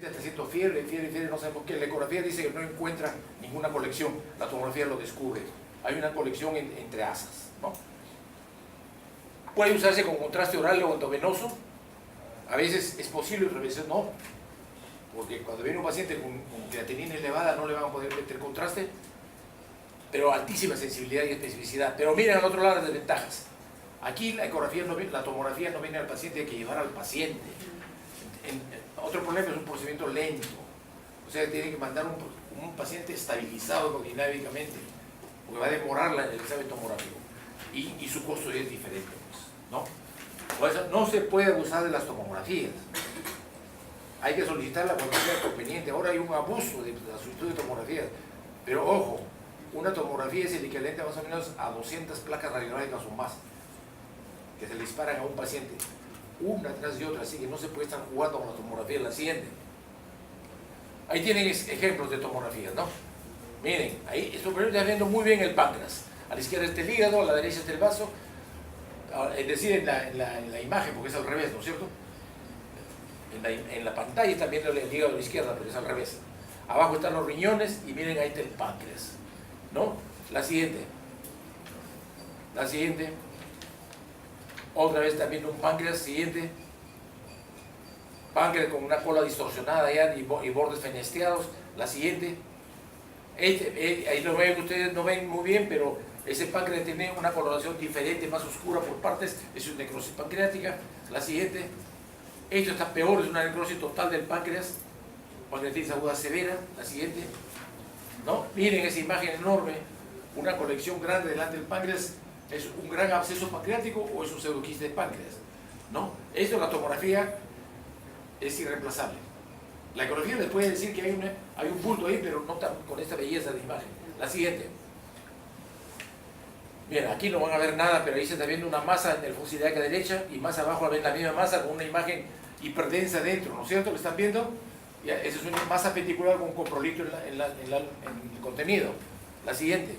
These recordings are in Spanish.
Está haciendo fiebre, no sabemos qué. La ecografía dice que no encuentra ninguna colección, la tomografía lo descubre. Hay una colección entre asas, ¿no? Puede usarse con contraste oral o endovenoso. A veces es posible, otras veces no. Porque cuando viene un paciente con creatinina elevada no le van a poder meter contraste, pero altísima sensibilidad y especificidad. Pero miren al otro lado las desventajas. Aquí la ecografía, la tomografía no viene al paciente, hay que llevar al paciente. Otro problema es un procedimiento lento. O sea, tiene que mandar un paciente estabilizado hemodinámicamente, porque va a demorar el examen tomográfico. Y su costo es diferente, pues, ¿no? Por eso no se puede abusar de las tomografías. Hay que solicitarla cuando sea conveniente. Ahora hay un abuso de la solicitud de tomografías. Pero ojo, una tomografía es el equivalente más o menos a 200 placas radiográficas o más que se le disparan a un paciente, una tras de otra, así que no se puede estar jugando con la tomografía la siguiente. Ahí tienen ejemplos de tomografías, ¿no? Miren, ahí esto está viendo muy bien el páncreas. A la izquierda está el hígado, a la derecha está el vaso, es decir, en la imagen, porque es al revés, ¿no es cierto? En la pantalla está viendo el hígado a la izquierda, pero es al revés. Abajo están los riñones y miren, ahí está el páncreas, ¿no? La siguiente. La siguiente. Otra vez también un páncreas, siguiente. Páncreas con una cola distorsionada ya y bordes fenestriados. La siguiente. Ahí lo ven, ustedes no ven muy bien, pero ese páncreas tiene una coloración diferente, más oscura por partes. Es una necrosis pancreática. La siguiente. Esto está peor, es una necrosis total del páncreas. Pancreatitis aguda severa. La siguiente. ¿No? Miren esa imagen enorme. Una colección grande delante del páncreas. ¿Es un gran absceso pancreático o es un pseudoquiste de páncreas? ¿No? Esto, la tomografía, es irreemplazable. La ecografía les puede decir que hay un bulto ahí, pero no tan, con esta belleza de imagen. La siguiente. Bien, aquí no van a ver nada, pero ahí se está viendo una masa en el fusilaje derecha y más abajo ven la misma masa con una imagen hiperdensa dentro, ¿no es cierto? ¿Lo están viendo? Ya, esa es una masa penticular con coprolito en el contenido. La siguiente.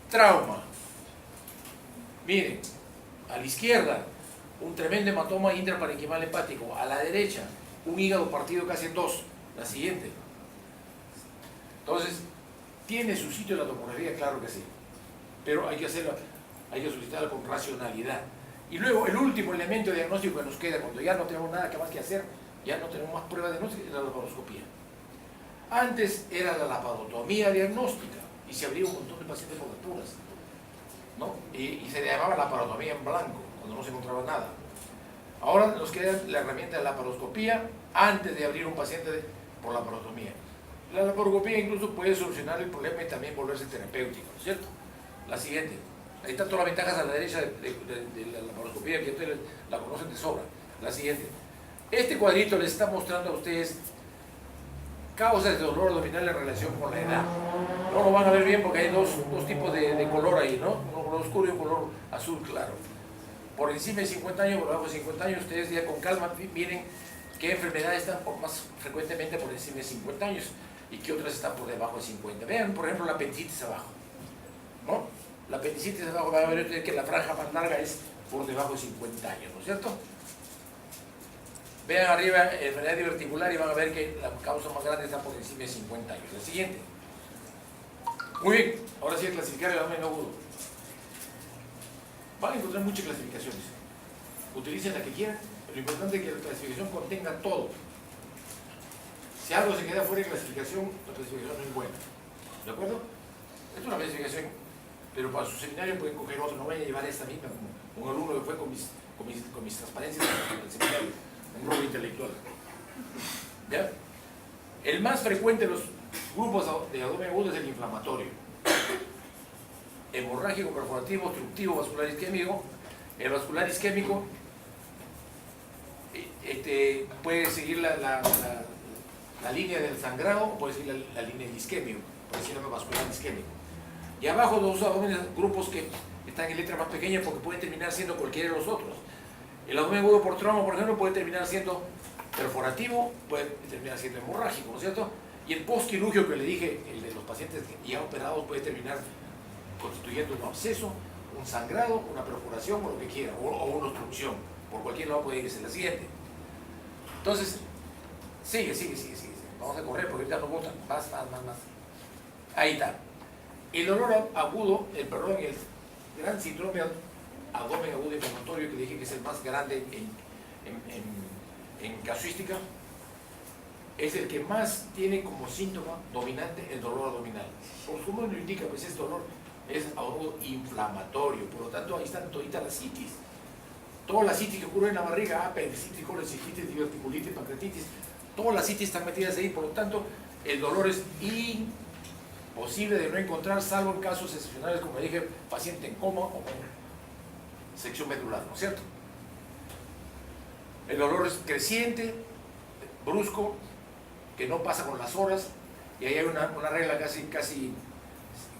Trauma. Miren, a la izquierda un tremendo hematoma intraparenquimal hepático, a la derecha un hígado partido casi en dos. La siguiente. Entonces, ¿tiene su sitio la tomografía? Claro que sí, pero hay que hacerlo, hay que solicitarla con racionalidad. Y luego el último elemento de diagnóstico que nos queda cuando ya no tenemos nada más que hacer, ya no tenemos más pruebas de diagnóstico, es la laparoscopía. Antes era la laparotomía diagnóstica y se abría un montón de pacientes por alturas, ¿no? Y se llamaba laparotomía en blanco, cuando no se encontraba nada. Ahora nos queda la herramienta de la laparoscopía antes de abrir un paciente por laparotomía. La laparoscopía incluso puede solucionar el problema y también volverse terapéutico, ¿no es cierto? La siguiente. Ahí están todas las ventajas a la derecha de la laparoscopía, que ustedes la conocen de sobra. La siguiente. Este cuadrito les está mostrando a ustedes causas de dolor abdominal en relación con la edad. No lo van a ver bien porque hay dos tipos de color ahí, ¿no? Un color oscuro y un color azul claro. Por encima de 50 años, por debajo de 50 años, ustedes ya con calma miren qué enfermedades están más frecuentemente por encima de 50 años y qué otras están por debajo de 50. Vean, por ejemplo, la apendicitis abajo, ¿no? La apendicitis abajo, van a ver ustedes que la franja más larga es por debajo de 50 años, ¿no es cierto? Vean arriba enfermedad diverticular y van a ver que la causa más grande está por encima de 50 años. La siguiente. Muy bien, ahora sí a clasificar el abdomen agudo. Van a encontrar muchas clasificaciones. Utilicen la que quieran, pero lo importante es que la clasificación contenga todo. Si algo se queda fuera de clasificación, la clasificación no es buena. ¿De acuerdo? Esta es una clasificación, pero para su seminario pueden coger otra, no vayan a llevar esta misma como un alumno que fue con mis transparencias al seminario, un robo intelectual. ¿Ya? El más frecuente de los grupos de abdomen agudo es el inflamatorio. Hemorrágico, perforativo, obstructivo, vascular isquémico. El vascular isquémico puede seguir la línea del sangrado o puede seguir la línea del isquemio, puede ser el vascular isquémico. Y abajo los grupos que están en letra más pequeña porque pueden terminar siendo cualquiera de los otros. El abdomen agudo por trauma, por ejemplo, puede terminar siendo perforativo, puede terminar siendo hemorrágico, ¿no es cierto? Y el postquirúrgico que le dije, el de los pacientes ya operados, puede terminar constituyendo un absceso, un sangrado, una perforación o lo que quiera, o una obstrucción. Por cualquier lado puede irse la siguiente. Entonces, Sigue. Vamos a correr porque ahorita no botan. Más. Ahí está. El dolor agudo, el gran síndrome abdomen agudo inflamatorio, que dije que es el más grande en casuística, es el que más tiene como síntoma dominante el dolor abdominal. Por su nombre lo indica, pues ese dolor es agudo inflamatorio, por lo tanto ahí están toditas las citis. Todas las citis que ocurren en la barriga, apendicitis, colecistitis, diverticulitis, pancreatitis, todas las citis están metidas ahí, por lo tanto el dolor es imposible de no encontrar, salvo en casos excepcionales, como dije, paciente en coma o con sección medular, ¿no es cierto? El dolor es creciente, brusco, que no pasa con las horas, y ahí hay una regla casi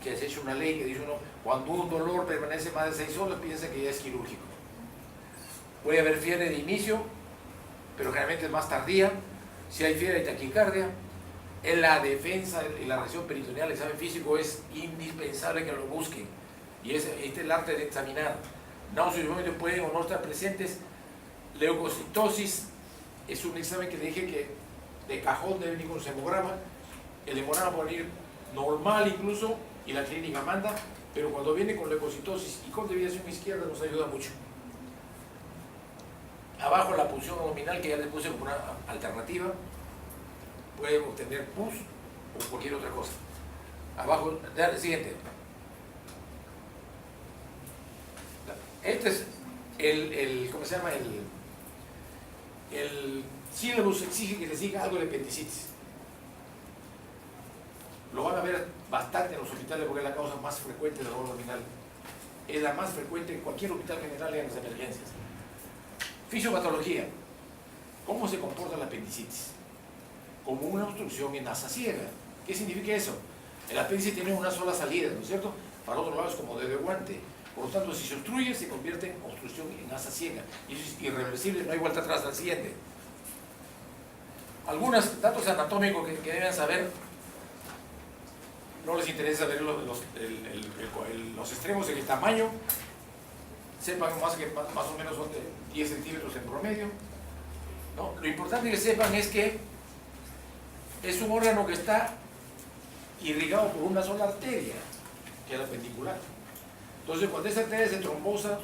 que se ha hecho una ley que dice uno, cuando un dolor permanece más de 6 horas, piensa que ya es quirúrgico. Puede haber fiebre de inicio, pero generalmente es más tardía. Si hay fiebre de taquicardia, en la defensa y la reacción peritoneal, el examen físico es indispensable que lo busquen. Y este es el arte de examinar. Náuseas y vómitos pueden o no estar presentes. Leucocitosis es un examen que le dije que de cajón debe venir con su hemograma. El hemograma puede venir normal incluso, y la clínica manda, pero cuando viene con leucocitosis y con deviación izquierda nos ayuda mucho. Abajo la punción abdominal, que ya les puse como una alternativa, pueden obtener pus o cualquier otra cosa. Abajo, dale, siguiente. Este es ¿cómo se llama? El sílabus exige que les diga algo de apendicitis. Lo van a ver bastante en los hospitales porque es la causa más frecuente del dolor abdominal. Es la más frecuente en cualquier hospital general y en las emergencias. Fisiopatología. ¿Cómo se comporta la apendicitis? Como una obstrucción en asa ciega. ¿Qué significa eso? El apéndice tiene una sola salida, ¿no es cierto? Para otro lado es como dedo de guante. Por lo tanto, si se obstruye, se convierte en obstrucción en asa ciega. Y eso es irreversible, no hay vuelta atrás al siguiente. Algunos datos anatómicos que deben saber. No les interesa ver los extremos en el tamaño. Sepan más o menos son de 10 centímetros en promedio. ¿No? Lo importante que sepan es que es un órgano que está irrigado por una sola arteria, que es la pendicular. Entonces, cuando esa arteria se trombosa,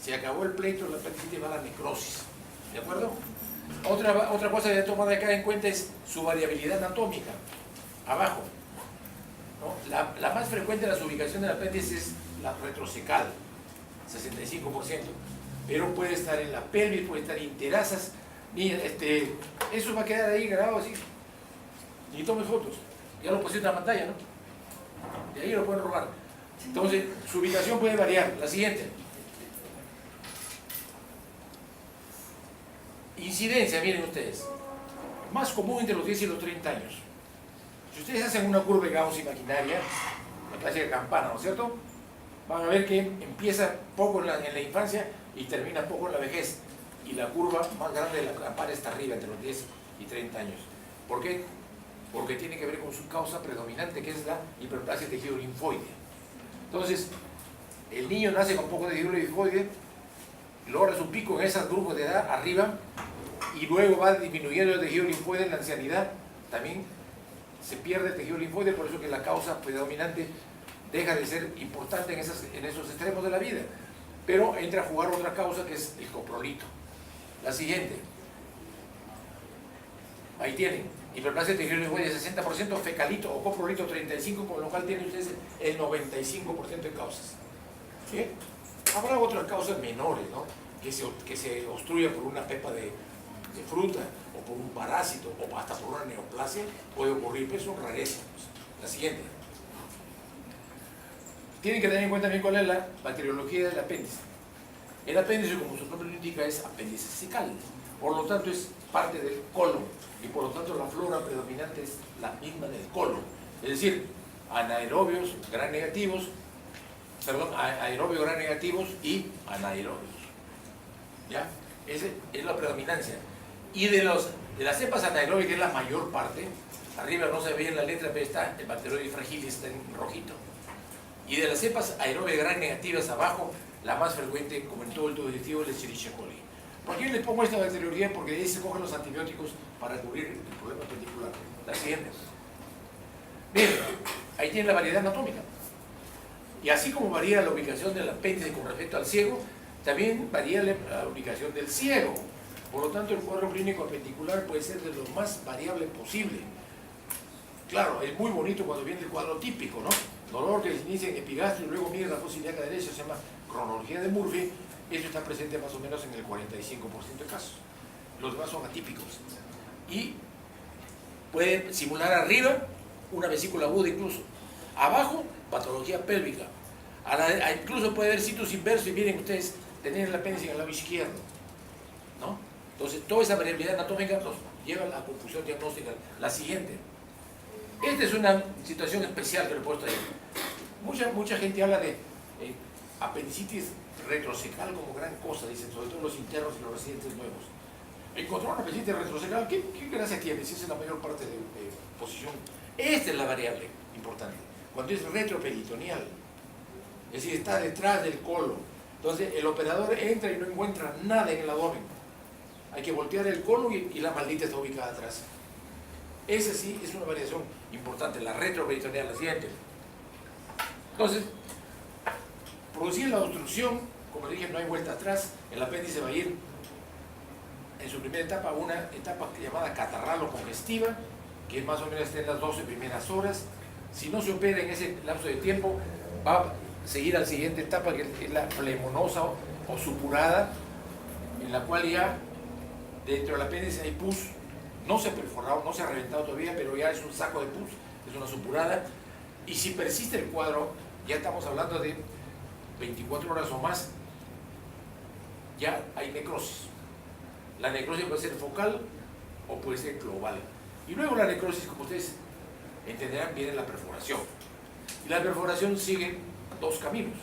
se acabó el pleito, la apendicitis va a la necrosis. ¿De acuerdo? Otra cosa que hay que tomar acá en cuenta es su variabilidad anatómica. Abajo. ¿No? La más frecuente de las ubicaciones del apéndice es la retrocecal, 65%. Pero puede estar en la pelvis, puede estar interasas. Mira, eso va a quedar ahí grabado así. Y tomen fotos. Ya lo pusiste en la pantalla, ¿no? De ahí lo pueden robar. Entonces, su ubicación puede variar. La siguiente. Incidencia, miren ustedes. Más común entre los 10 y los 30 años. Si ustedes hacen una curva de Gauss imaginaria, la clase de campana, ¿no es cierto? Van a ver que empieza poco en la infancia y termina poco en la vejez. Y la curva más grande de la campana está arriba, entre los 10 y 30 años. ¿Por qué? Porque tiene que ver con su causa predominante, que es la hiperplasia de tejido linfoide. Entonces, el niño nace con poco de tejido linfoide, logra su pico en esos grupos de edad arriba, y luego va disminuyendo el tejido linfoide en la ancianidad. También se pierde el tejido linfoide, por eso que la causa predominante deja de ser importante en esos extremos de la vida. Pero entra a jugar otra causa, que es el coprolito. La siguiente. Ahí tienen. Hiperplasia de tejido linfoide 60%, fecalito o coprolito 35%, con lo cual tienen ustedes el 95% de causas. ¿Sí? Habrá otras causas menores, ¿no? Que se obstruya por una pepa de fruta, o por un parásito, o hasta por una neoplasia, puede ocurrir, pero son rarezas. La siguiente. Tienen que tener en cuenta también cuál es la bacteriología del apéndice. El apéndice, como su nombre lo indica, es apéndice cecal, por lo tanto es parte del colon, y por lo tanto la flora predominante es la misma del colon. Es decir, anaerobios gram negativos, aerobios gram negativos y anaerobios. ¿Ya? Esa es la predominancia. Y de las cepas anaerobias, que es la mayor parte, arriba no se ve en la letra, pero está el Bacteroides fragilis, está en rojito. Y de las cepas aerobias gram negativas abajo, la más frecuente, como en todo el tubo digestivo, es el Escherichia coli. ¿Por qué les pongo esta bacteriología? Porque de ahí se cogen los antibióticos para cubrir el problema appendicular. La siguiente. Miren, ahí tienen la variedad anatómica. Y así como varía la ubicación del apéndice con respecto al ciego, también varía la ubicación del ciego. Por lo tanto, el cuadro clínico appendicular puede ser de lo más variable posible. Claro, es muy bonito cuando viene el cuadro típico, ¿no? Dolor que se inicia en epigastrio y luego mide la fosa ilíaca derecha, se llama cronología de Murphy. Eso está presente más o menos en el 45% de casos. Los demás son atípicos. Y puede simular arriba una vesícula aguda incluso. Abajo, patología pélvica. Incluso puede haber situs inverso y miren ustedes, tener el apéndice en el lado izquierdo, ¿no? Entonces, toda esa variabilidad anatómica nos lleva a la confusión diagnóstica. La siguiente. Esta es una situación especial que le he puesto ahí. Mucha gente habla de apendicitis retrocecal como gran cosa, dicen, sobre todo los internos y los residentes nuevos. Encontrar una apendicitis retrocecal, ¿qué gracia tiene? Si esa es la mayor parte de posición. Esta es la variable importante. Cuando es retroperitoneal, es decir, está detrás del colon. Entonces, el operador entra y no encuentra nada en el abdomen. Hay que voltear el colon y la maldita está ubicada atrás. Esa sí es una variación importante, la retroperitoneal, la siguiente. Entonces, producir la obstrucción, como dije, no hay vuelta atrás, el apéndice va a ir en su primera etapa a una etapa llamada catarralo congestiva, que más o menos está en las 12 primeras horas. Si no se opera en ese lapso de tiempo, va a seguir a la siguiente etapa, que es la flemonosa o supurada, en la cual ya dentro del apéndice hay pus. No se ha perforado, no se ha reventado todavía, pero ya es un saco de pus, es una supurada. Y si persiste el cuadro, ya estamos hablando de 24 horas o más, ya hay necrosis. La necrosis puede ser focal o puede ser global. Y luego la necrosis, como ustedes entenderán, viene la perforación. Y la perforación sigue dos caminos.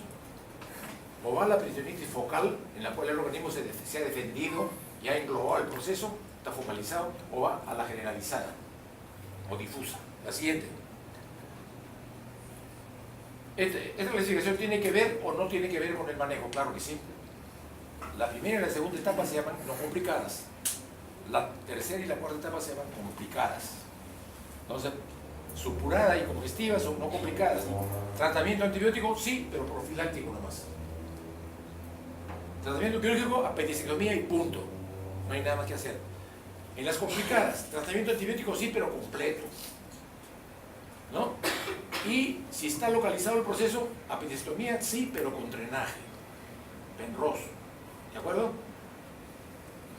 O va la peritonitis focal, en la cual el organismo se ha defendido, ya ha englobado el proceso, está focalizado, o va a la generalizada o difusa. La siguiente. ¿Esta clasificación tiene que ver o no tiene que ver con el manejo? Claro que sí. La primera y la segunda etapa se llaman no complicadas. La tercera y la cuarta etapa se llaman complicadas. Entonces, supurada y congestiva son no complicadas. Tratamiento antibiótico, sí, pero profiláctico nomás. Tratamiento quirúrgico, apendicectomía y punto. No hay nada más que hacer. En las complicadas, tratamiento antibiótico sí, pero completo, ¿no? Y si está localizado el proceso, apendicectomía sí, pero con drenaje, Penrose, ¿de acuerdo?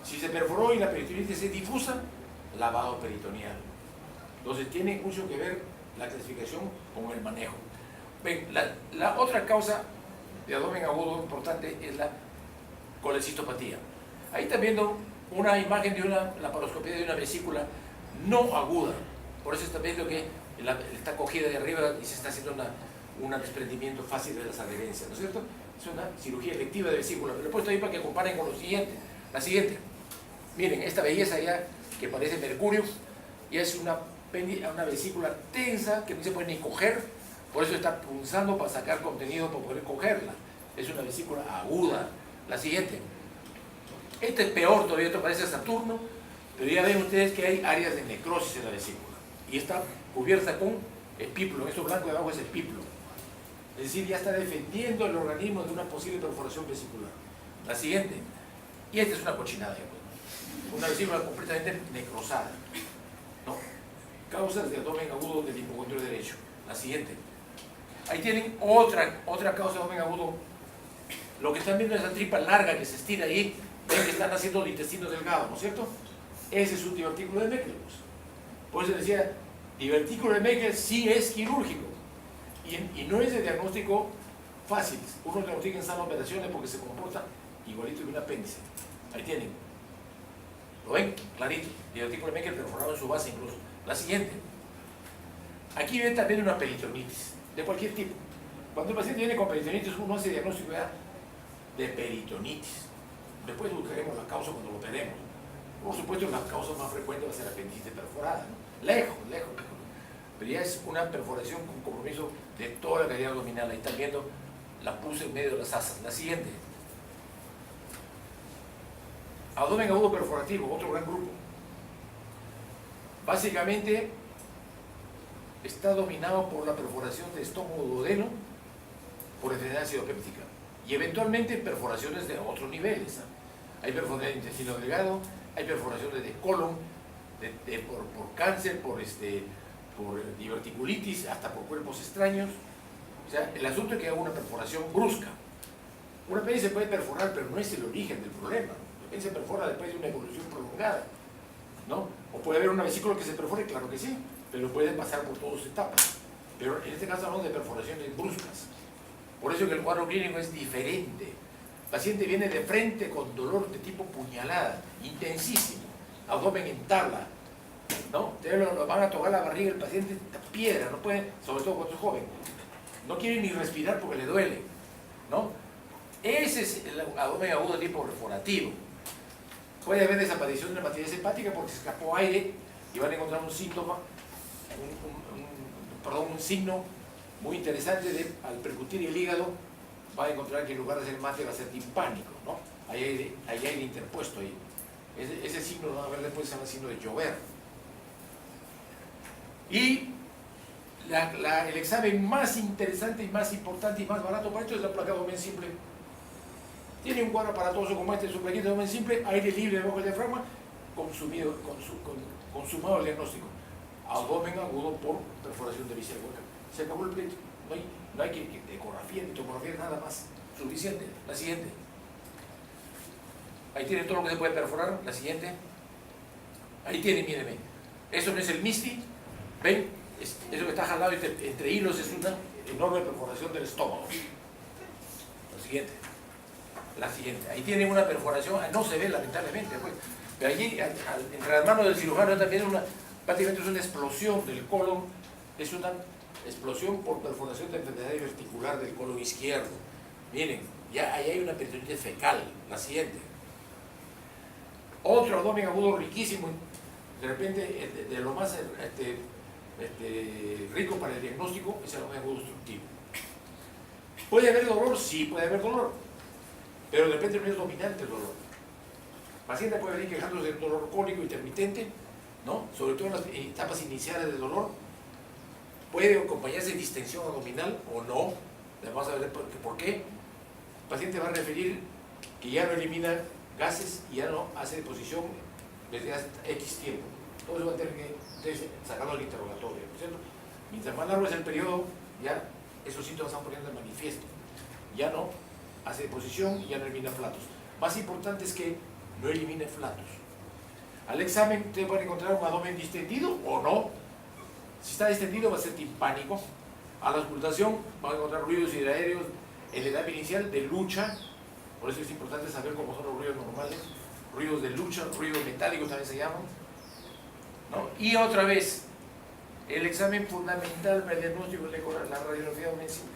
Si se perforó y la peritonitis es difusa, lavado peritoneal. Entonces tiene mucho que ver la clasificación con el manejo. Ven, la otra causa de abdomen agudo importante es la colecistopatía. Ahí están viendo una imagen de la laparoscopía de una vesícula no aguda. Por eso están viendo que está cogida de arriba y se está haciendo un desprendimiento fácil de las adherencias, ¿no es cierto? Es una cirugía electiva de vesícula. Pero lo he puesto ahí para que comparen con lo siguiente. La siguiente. Miren, esta belleza ya que parece mercurio, ya es una vesícula tensa que no se puede ni coger, por eso está punzando para sacar contenido para poder cogerla. Es una vesícula aguda. La siguiente. Este es peor todavía, esto parece Saturno, pero ya ven ustedes que hay áreas de necrosis en la vesícula y está cubierta con epíplo. Eso blanco de abajo es epíplo. Es decir, ya está defendiendo el organismo de una posible perforación vesicular. La siguiente. Y esta es una cochinada. Una vesícula completamente necrosada. ¿No? Causas de abdomen agudo del hipocondrio derecho. La siguiente. Ahí tienen otra causa de abdomen agudo. Lo que están viendo es la tripa larga que se estira ahí. Ven que están haciendo el intestino delgado, ¿no es cierto? Ese es un divertículo de Meckel. Por eso decía, divertículo de Meckel sí es quirúrgico. Y no es de diagnóstico fácil. Uno diagnostica en sala de operaciones porque se comporta igualito que un apéndice. Ahí tienen. ¿Lo ven? Clarito. Divertículo de Meckel perforado en su base incluso. La siguiente. Aquí ven también una peritonitis, de cualquier tipo. Cuando el paciente viene con peritonitis, uno hace diagnóstico ya de peritonitis. Después buscaremos la causa cuando lo operemos. Por supuesto, la causa más frecuente va a ser apendicitis perforada, ¿no? Lejos. Pero ya es una perforación con compromiso de toda la cavidad abdominal. Ahí están viendo la pus en medio de las asas. La siguiente. Abdomen agudo perforativo, otro gran grupo. Básicamente está dominado por la perforación de estómago duodeno por enfermedad acidopéptica y eventualmente perforaciones de otros niveles. Hay perforaciones de intestino delgado, hay perforaciones de colon, por cáncer, por diverticulitis, hasta por cuerpos extraños. O sea, el asunto es que haga una perforación brusca. Una vez se puede perforar, pero no es el origen del problema. La vez se perfora después de una evolución prolongada, ¿no? O puede haber una vesícula que se perfore, claro que sí, pero puede pasar por todas etapas. Pero en este caso hablamos de perforaciones bruscas. Por eso que el cuadro clínico es diferente. El paciente viene de frente con dolor de tipo puñalada, intensísimo, abdomen en tabla, ¿no? Ustedes lo van a tocar la barriga, el paciente está piedra, no puede, sobre todo cuando es joven, no quiere ni respirar porque le duele, ¿no? Ese es el abdomen agudo de tipo perforativo. Puede haber desaparición de la matriz hepática porque se escapó aire y van a encontrar un síntoma, un signo muy interesante de, al percutir el hígado, va a encontrar que en lugar de ser mate va a ser timpánico, ¿no? Hay aire interpuesto ahí. Ese signo lo van a ver después, se llama signo de Joubert. Y el examen más interesante y más importante y más barato para esto es la placa de abdomen simple. Tiene un cuadro aparatoso como este, su plaquita de abdomen simple, aire libre debajo del diafragma, consumado el diagnóstico. Abdomen agudo por perforación de víscera hueca. Se acabó el pleito. No hay que ecografía ni tomografía, nada más. Suficiente. La siguiente. Ahí tiene todo lo que se puede perforar. La siguiente. Ahí tiene, míreme. Eso no es el MISTI. ¿Ven? Eso que está jalado entre hilos es una enorme perforación del estómago. La siguiente. La siguiente. Ahí tiene una perforación. No se ve lamentablemente, pues. Pero allí, entre las manos del cirujano también prácticamente es una explosión del colon. Es una explosión por perforación de enfermedad diverticular del colon izquierdo. Miren, ya ahí hay una peritonitis fecal. La siguiente. Otro abdomen agudo riquísimo, de repente de lo más rico para el diagnóstico es el abdomen agudo obstructivo. ¿Puede haber dolor? Sí, puede haber dolor, pero de repente no es dominante el dolor. El paciente puede venir quejándose de dolor cólico intermitente, ¿no? Sobre todo en las etapas iniciales del dolor. Puede acompañarse de distensión abdominal o no. Vamos a ver por qué. El paciente va a referir que ya no elimina gases y ya no hace deposición desde hace X tiempo. Todo eso va a tener que sacarlo del interrogatorio, ¿no es cierto? Mientras más largo es el periodo, ya esos síntomas se van poniendo de manifiesto. Ya no hace deposición y ya no elimina flatos. Más importante es que no elimine flatos. Al examen ustedes van a encontrar un abdomen distendido o no. Si está distendido va a ser timpánico. A la auscultación van a encontrar ruidos hidroaéreos en la edad inicial de lucha. Por eso es importante saber cómo son los ruidos normales. Ruidos de lucha, ruidos metálicos también se llaman, ¿no? Y otra vez, el examen fundamental para el diagnóstico es la radiografía de abdomen simple.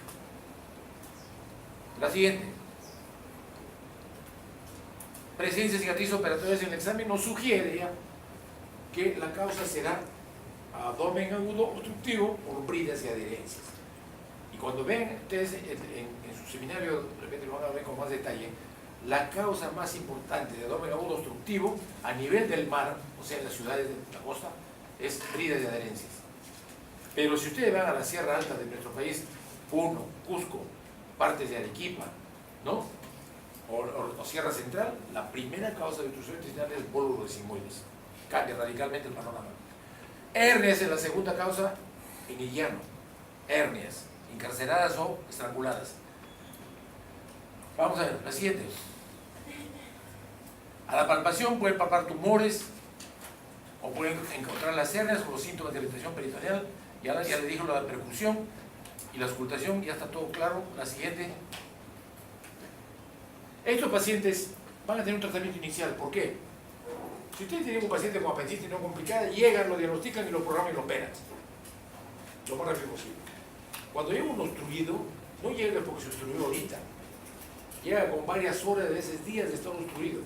La siguiente. Presencia de cicatriz operatorias en el examen nos sugiere ya que la causa será abdomen agudo obstructivo por bridas y adherencias. Y cuando ven ustedes en su seminario, de repente lo van a ver con más detalle, la causa más importante de abdomen agudo obstructivo a nivel del mar, o sea, en las ciudades de la costa, es bridas y adherencias. Pero si ustedes van a la sierra alta de nuestro país, Puno, Cusco, partes de Arequipa, ¿no? O sierra central, la primera causa de obstrucción intestinal es bólvulos sigmoides. Cambia radicalmente el panorama. Hernias es la segunda causa en el llano. Hernias, encarceradas o estranguladas. Vamos a ver, la siguiente. A la palpación pueden palpar tumores o pueden encontrar las hernias o los síntomas de irritación peritoneal. Ya les dijo la percusión y la auscultación, ya está todo claro. La siguiente. Estos pacientes van a tener un tratamiento inicial. ¿Por qué? Si ustedes tienen un paciente con apendicitis no complicada, llegan, lo diagnostican y lo programan y lo operan. Lo más rápido posible. Cuando llega un obstruido, no llega porque se obstruyó ahorita. Llega con varias horas, de veces días de estar obstruido.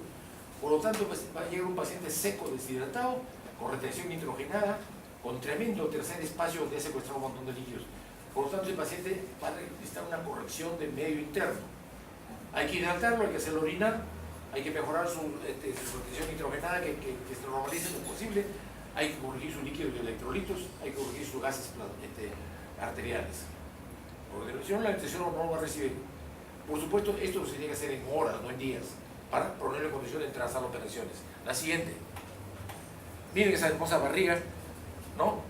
Por lo tanto, va a llegar un paciente seco, deshidratado, con retención nitrogenada, con tremendo tercer espacio donde ha secuestrado un montón de líquidos. Por lo tanto, el paciente va a necesitar una corrección del medio interno. Hay que hidratarlo, hay que hacerlo orinar, hay que mejorar su condición nitrogenada, que se normalice lo posible, hay que corregir sus líquidos y electrolitos, hay que corregir sus gases arteriales. Porque si no, la intención no lo va a recibir. Por supuesto, esto se tiene que hacer en horas, no en días, para ponerle en condición de entrar a las operaciones. La siguiente. Miren esa hermosa barriga, ¿no?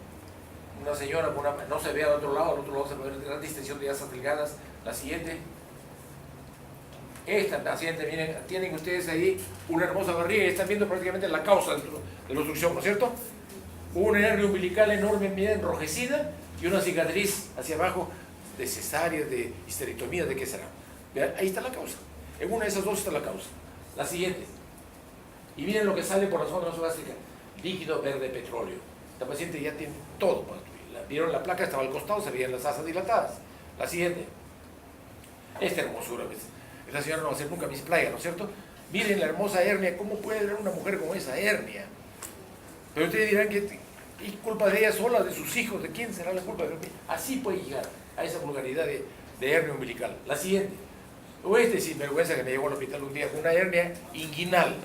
Una señora con una, no se ve al otro lado se puede ver gran distensión de asas delgadas. La siguiente. Esta paciente, miren, tienen ustedes ahí una hermosa barriga y están viendo prácticamente la causa de la obstrucción, ¿no es cierto? Una hernia umbilical enorme, mira, enrojecida, y una cicatriz hacia abajo de cesárea, de histerectomía, ¿de qué será? ¿Vean? Ahí está la causa. En una de esas dos está la causa. La siguiente. Y miren lo que sale por la zona nasogástrica. Líquido verde petróleo. Esta paciente ya tiene todo. Vieron la placa, estaba al costado, se veían las asas dilatadas. La siguiente. Esta hermosura, ¿ves? Esta señora no va a hacer nunca Miss Playa, ¿no es cierto? Miren la hermosa hernia. ¿Cómo puede haber una mujer con esa hernia? Pero ustedes dirán que es culpa de ella sola, de sus hijos, ¿de quién será la culpa? Así puede llegar a esa vulgaridad de hernia umbilical. La siguiente. O sinvergüenza que me llevó al hospital un día con una hernia inguinal.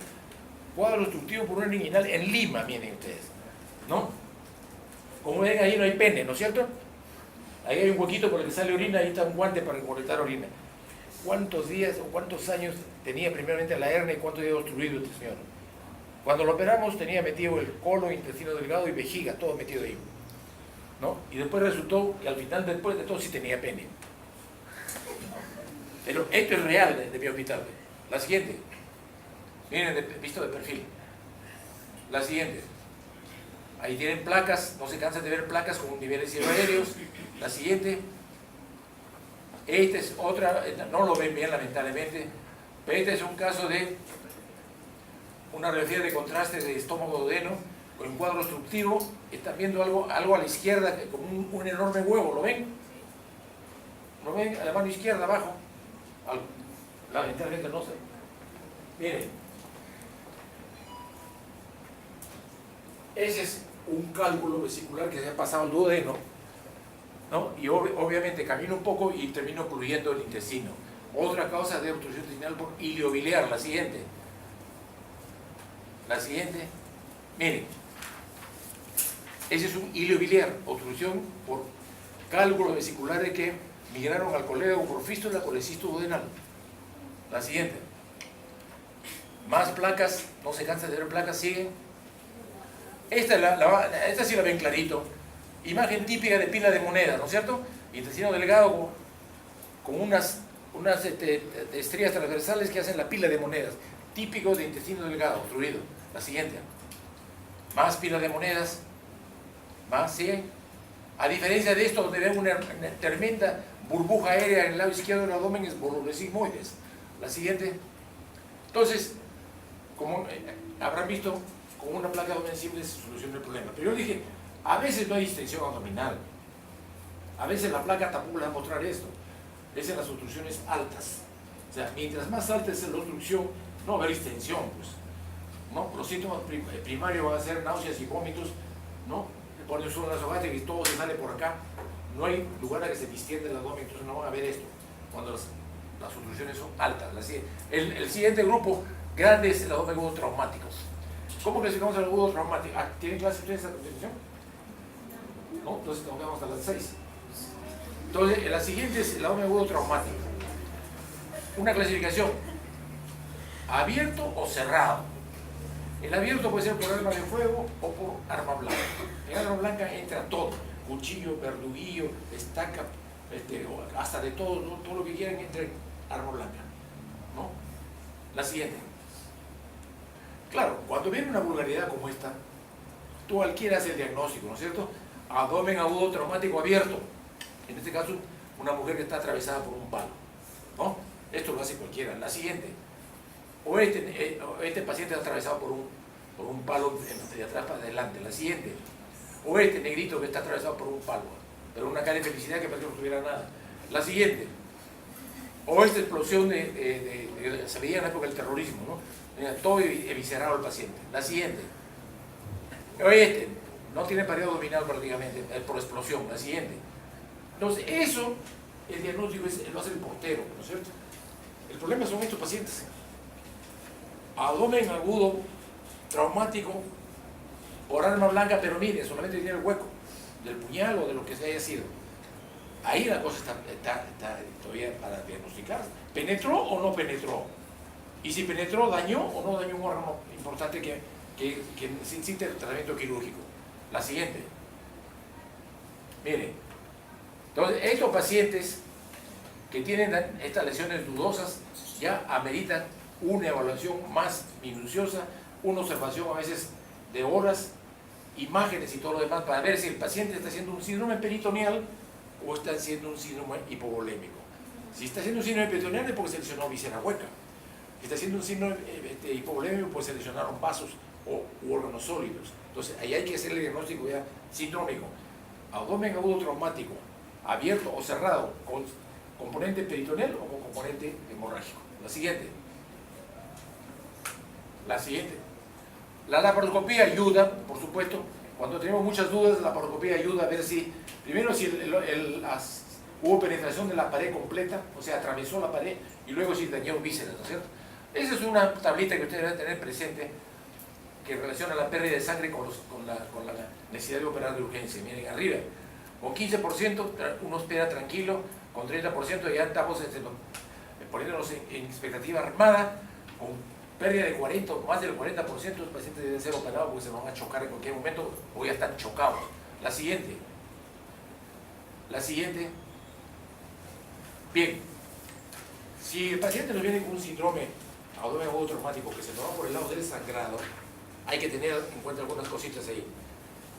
Cuadro obstructivo por una hernia inguinal en Lima, miren ustedes. ¿No? Como ven, ahí no hay pene, ¿no es cierto? Ahí hay un huequito por el que sale orina, ahí está un guante para recolectar orina. ¿Cuántos días o cuántos años tenía primeramente la hernia y cuánto había obstruido este señor? Cuando lo operamos tenía metido el colon, intestino delgado y vejiga, todo metido ahí, ¿no? Y después resultó que al final, después de todo, sí tenía pene. Pero esto es real de mi hospital. La siguiente. Miren, visto de perfil. La siguiente. Ahí tienen placas, no se cansan de ver placas con niveles cielo-aéreos. La siguiente. Esta es otra, no lo ven bien lamentablemente, pero este es un caso de una radiografía de contraste de estómago duodeno con un cuadro obstructivo. Están viendo algo a la izquierda, como un enorme huevo, ¿lo ven? ¿Lo ven? A la mano izquierda abajo. Lamentablemente no sé. Miren. Ese es un cálculo vesicular que se ha pasado al duodeno, ¿no? Y obviamente camino un poco y termino ocluyendo el intestino. Otra causa de obstrucción intestinal por iliobiliar. La siguiente. La siguiente. Miren. Ese es un iliobiliar, obstrucción por cálculos vesiculares que migraron al colega por fístula colecisto duodenal. La siguiente. Más placas, no se cansa de ver placas, siguen. Esta sí la ven clarito. Imagen típica de pila de monedas, ¿no es cierto? Intestino delgado con unas estrías transversales que hacen la pila de monedas. Típico de intestino delgado, obstruido. La siguiente. Más pila de monedas. Más, siguen. A diferencia de esto, donde ven una tremenda burbuja aérea en el lado izquierdo del abdomen, es volúmenes sigmoides. La siguiente. Entonces, como habrán visto, con una placa abdominal se soluciona el problema. Pero yo dije, a veces no hay distensión abdominal. A veces la placa tampoco le va a mostrar esto. Es en las obstrucciones altas. O sea, mientras más alta es la obstrucción, no va a haber distensión, pues, ¿no? Los síntomas primarios van a ser náuseas y vómitos, ¿no? Por el suelo nasogástrico y todo se sale por acá. No hay lugar a que se distienda el abdomen, entonces no van a ver esto cuando las obstrucciones son altas. El siguiente grupo grande es el abdomen agudo traumáticos. ¿Cómo clasificamos el agudo traumático? ¿Tienen clase ustedes esta clasificación? No, entonces nos vemos hasta las 6. Entonces, la siguiente es el abdomen agudo traumático. Una clasificación: abierto o cerrado. El abierto puede ser por arma de fuego o por arma blanca. En arma blanca entra todo: cuchillo, verduguillo, estaca, hasta de todo, ¿no? Todo lo que quieran entra en arma blanca, ¿no? La siguiente. Claro, cuando viene una vulgaridad como esta, tú cualquiera hace el diagnóstico, ¿no es cierto? Abdomen agudo traumático abierto. En este caso, una mujer que está atravesada por un palo, ¿no? Esto lo hace cualquiera. La siguiente. O este paciente está atravesado por un palo de atrás para adelante. La siguiente. O este negrito que está atravesado por un palo, pero una cara de felicidad que parece que no tuviera nada. La siguiente. O esta explosión se veía en la época del terrorismo, ¿no? Todo eviscerado el paciente. La siguiente. O este no tiene pared abdominal prácticamente por explosión. La siguiente. Entonces, eso, el diagnóstico lo hace el portero, ¿no es cierto? El problema son estos pacientes. Abdomen agudo, traumático, por arma blanca, pero mire, solamente tiene el hueco del puñal o de lo que se haya sido. Ahí la cosa está todavía para diagnosticar. ¿Penetró o no penetró? Y si penetró, ¿dañó o no dañó un órgano importante que necesite tratamiento quirúrgico? La siguiente. Mire, entonces estos pacientes que tienen estas lesiones dudosas ya ameritan una evaluación más minuciosa, una observación a veces de horas, imágenes y todo lo demás para ver si el paciente está haciendo un síndrome peritoneal o está haciendo un síndrome hipovolémico. Si está haciendo un síndrome peritoneal es porque se lesionó víscera hueca. Si está haciendo un síndrome hipovolémico pues se lesionaron vasos u órganos sólidos. Entonces ahí hay que hacer el diagnóstico ya sindrómico. Abdomen agudo traumático, abierto o cerrado, con componente peritoneal o con componente hemorrágico. La siguiente. La siguiente. La laparoscopía ayuda, por supuesto, cuando tenemos muchas dudas, la laparoscopía ayuda a ver si, primero si hubo penetración de la pared completa, o sea, atravesó la pared, y luego si dañó vísceras, ¿no es cierto? Esa es una tablita que ustedes deben tener presente, que relaciona la pérdida de sangre con la necesidad de operar de urgencia. Miren, arriba, con 15% uno espera tranquilo, con 30% ya estamos poniéndonos en expectativa armada, con pérdida de 40 o más del 40%, los pacientes deben ser operados porque se van a chocar en cualquier momento o ya están chocados. La siguiente. La siguiente. Bien. Si el paciente nos viene con un síndrome abdomen agudo traumático que se nos va por el lado del sangrado, hay que tener en cuenta algunas cositas ahí.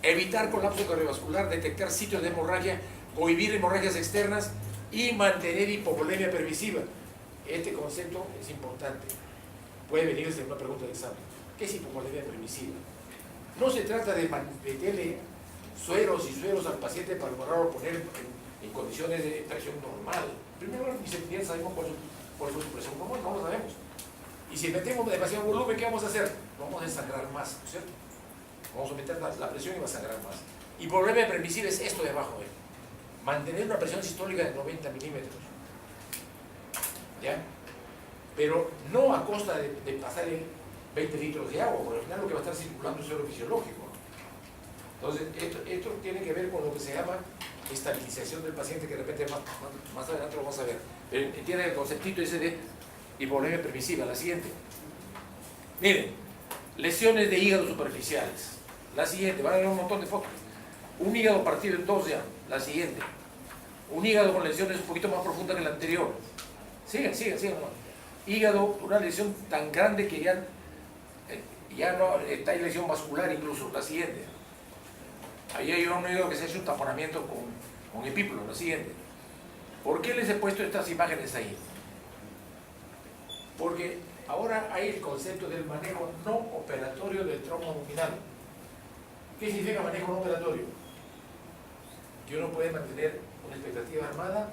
Evitar colapso cardiovascular, detectar sitios de hemorragia, cohibir hemorragias externas y mantener hipovolemia permisiva. Este concepto es importante. Puede venirse una pregunta de examen. ¿Qué es hipovolemia permisiva? No se trata de meterle sueros y sueros al paciente para lograrlo poner en condiciones de presión normal. Primero, ni siquiera sabemos cuál es su presión normal, no lo sabemos. Y si metemos demasiado volumen, ¿qué vamos a hacer? Vamos a desangrar más, ¿no es cierto? Vamos a aumentar la presión y va a sangrar más. Hipovolemia permisiva es esto de abajo, mantener una presión sistólica de 90 milímetros. ¿Ya? Pero no a costa de pasarle 20 litros de agua, porque al final lo que va a estar circulando es suelo fisiológico. Entonces, esto tiene que ver con lo que se llama estabilización del paciente, que de repente más adelante lo vamos a ver. Pero entienden el conceptito ese de hipovolemia permisiva. La siguiente. Miren, lesiones de hígado superficiales. La siguiente, van a ver un montón de fotos. Un hígado partido en dos ya. La siguiente. Un hígado con lesiones un poquito más profundas que la anterior. Sigan. Hígado, una lesión tan grande que ya no está en lesión vascular incluso. La siguiente. Ahí hay un hígado que se ha hecho un taponamiento con epíplo. La siguiente. ¿Por qué les he puesto estas imágenes ahí? Porque ahora hay el concepto del manejo no operatorio del trauma abdominal. ¿Qué significa manejo no operatorio? Que uno puede mantener una expectativa armada,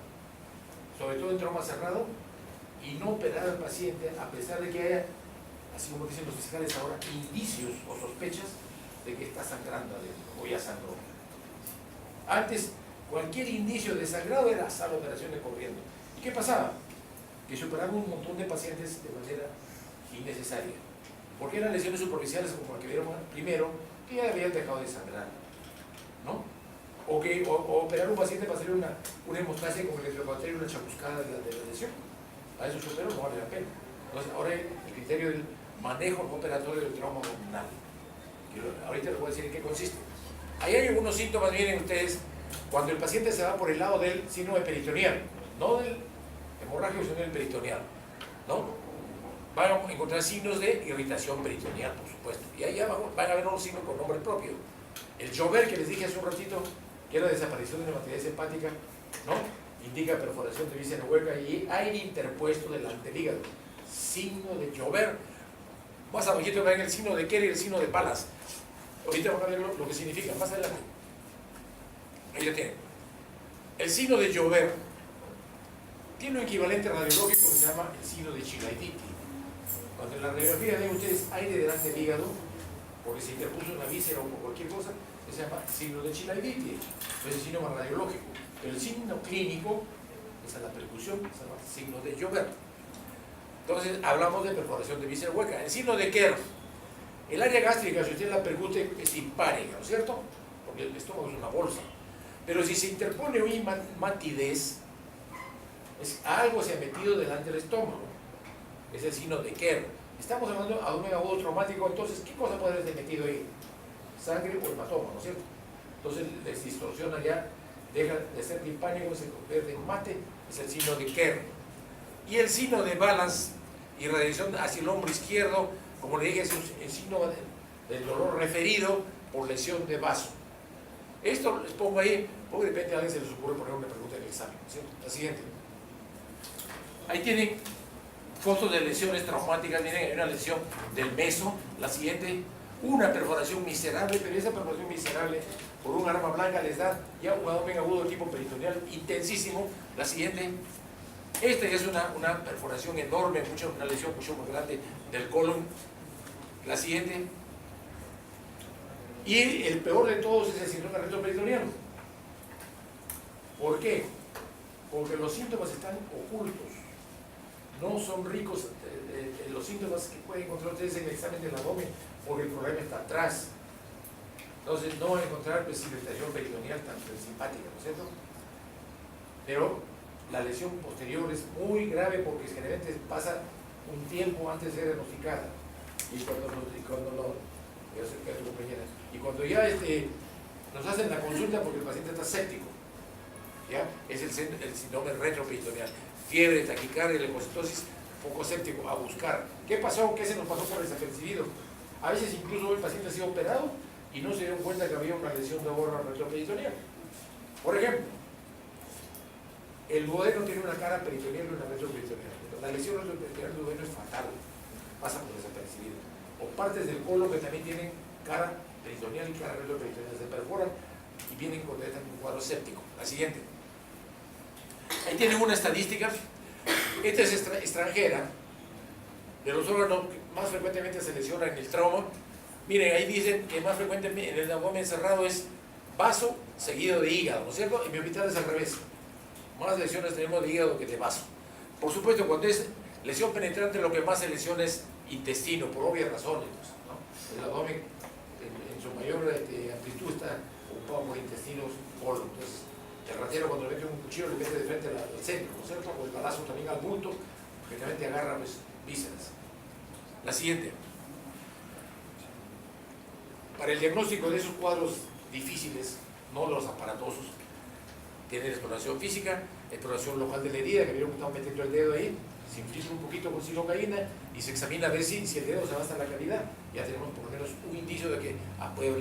sobre todo en trauma cerrado, y no operar al paciente a pesar de que haya, así como dicen los fiscales ahora, indicios o sospechas de que está sangrando adentro o ya sangró. Antes, cualquier indicio de sangrado era sala operación de corriendo. ¿Y qué pasaba? Que se operaban un montón de pacientes de manera innecesaria. Porque eran lesiones superficiales como la que vieron primero, que ya habían dejado de sangrar, ¿no? O operar a un paciente para hacer una hemostasia con el electrocauterio y una chamuscada de la lesión. A eso se operó, no vale la pena. Entonces, ahora el criterio del manejo no operatorio del trauma abdominal. Ahorita les voy a decir en qué consiste. Ahí hay algunos síntomas, miren ustedes, cuando el paciente se va por el lado del síndrome peritoneal, no del hemorrágico, sino del peritoneal, ¿no? Van a encontrar signos de irritación peritoneal, por supuesto. Y ahí abajo van a ver unos signos con nombre propio. El llover que les dije hace un ratito, que era desaparición de la matriz hepática, ¿no? Indica perforación de víscera hueca y aire interpuesto delante del hígado. Signo de llover. Más abajito ven el signo de Kerr y el signo de Pallas. Ahorita van a ver lo que significa, más adelante. Ahí ya tienen. El signo de llover tiene un equivalente radiológico que se llama el signo de Chilaiditi. Cuando en la radiografía ven ustedes aire delante del hígado, porque se interpuso una víscera o cualquier cosa, se llama signo de Chilaiditi. Es el signo más radiológico. Pero el signo clínico, esa es la percusión, se llama signo de llover. Entonces hablamos de perforación de víscera hueca. El signo de Kerr, el área gástrica, si usted la percute, es simpárica, ¿no es cierto? Porque el estómago es una bolsa. Pero si se interpone una matidez, algo se ha metido delante del estómago. Es el signo de Kerr. Estamos hablando de abdomen agudo traumático, entonces, ¿qué cosa puede haberse metido ahí? Sangre o hematoma, ¿no es cierto? Entonces les distorsiona ya, deja de ser timpánico, se convierte en mate, es el signo de Kerr. Y el signo de Balance, irradiación hacia el hombro izquierdo, como le dije, es el signo del dolor referido por lesión de vaso. Esto les pongo ahí, porque de repente a alguien se les ocurre poner una pregunta en el examen, ¿no es cierto? La siguiente. Ahí tienen fotos de lesiones traumáticas, miren, hay una lesión del meso, la siguiente, una perforación miserable, pero esa perforación miserable por un arma blanca les da ya un abdomen agudo de tipo peritoneal intensísimo. La siguiente, esta ya es una perforación enorme, una lesión mucho más grande del colon. La siguiente, y el peor de todos es el síndrome retroperitoneal. ¿Por qué? Porque los síntomas están ocultos, no son ricos los síntomas que pueden encontrar ustedes en el examen del abdomen, porque el problema está atrás. Entonces no van a encontrar irritación peritoneal tan simpática, ¿no es cierto? Pero la lesión posterior es muy grave porque generalmente pasa un tiempo antes de ser diagnosticada. Y cuando ya nos hacen la consulta porque el paciente está séptico, ¿ya? Es el síndrome retroperitoneal, fiebre, taquicardia, leucocitosis, poco séptico, a buscar. ¿Qué pasó? ¿Qué se nos pasó por desapercibido? A veces incluso el paciente ha sido operado y no se dieron cuenta que había una lesión de órgano retroperitoneal. Por ejemplo, el duodeno tiene una cara peritoneal y una retroperitoneal. La lesión retroperitoneal del duodeno es fatal, pasa por desapercibido. O partes del colon que también tienen cara peritoneal y cara retroperitoneal se perforan y vienen con un cuadro séptico. La siguiente. Ahí tienen una estadística. Esta es extranjera, de los órganos que más frecuentemente se lesionan en el trauma. Miren, ahí dicen que más frecuentemente en el abdomen cerrado es vaso seguido de hígado, ¿no es cierto? En mi hospital es al revés. Más lesiones tenemos de hígado que de vaso. Por supuesto, cuando es lesión penetrante, lo que más se lesiona es intestino, por obvias razones, ¿no? El abdomen en su mayor amplitud está ocupado por intestinos, colon. Entonces, el ratero cuando le mete un cuchillo le mete de frente al centro, ¿no es cierto? O el balazo también al bulto, generalmente agarra pues, vísceras. La siguiente. Para el diagnóstico de esos cuadros difíciles, no los aparatosos, tiene exploración física, exploración local de la herida, que vieron que estamos metiendo el dedo ahí, se infiltra un poquito con silocaína y se examina a ver si el dedo se va hasta la cavidad. Ya tenemos por lo menos un indicio de que puede haber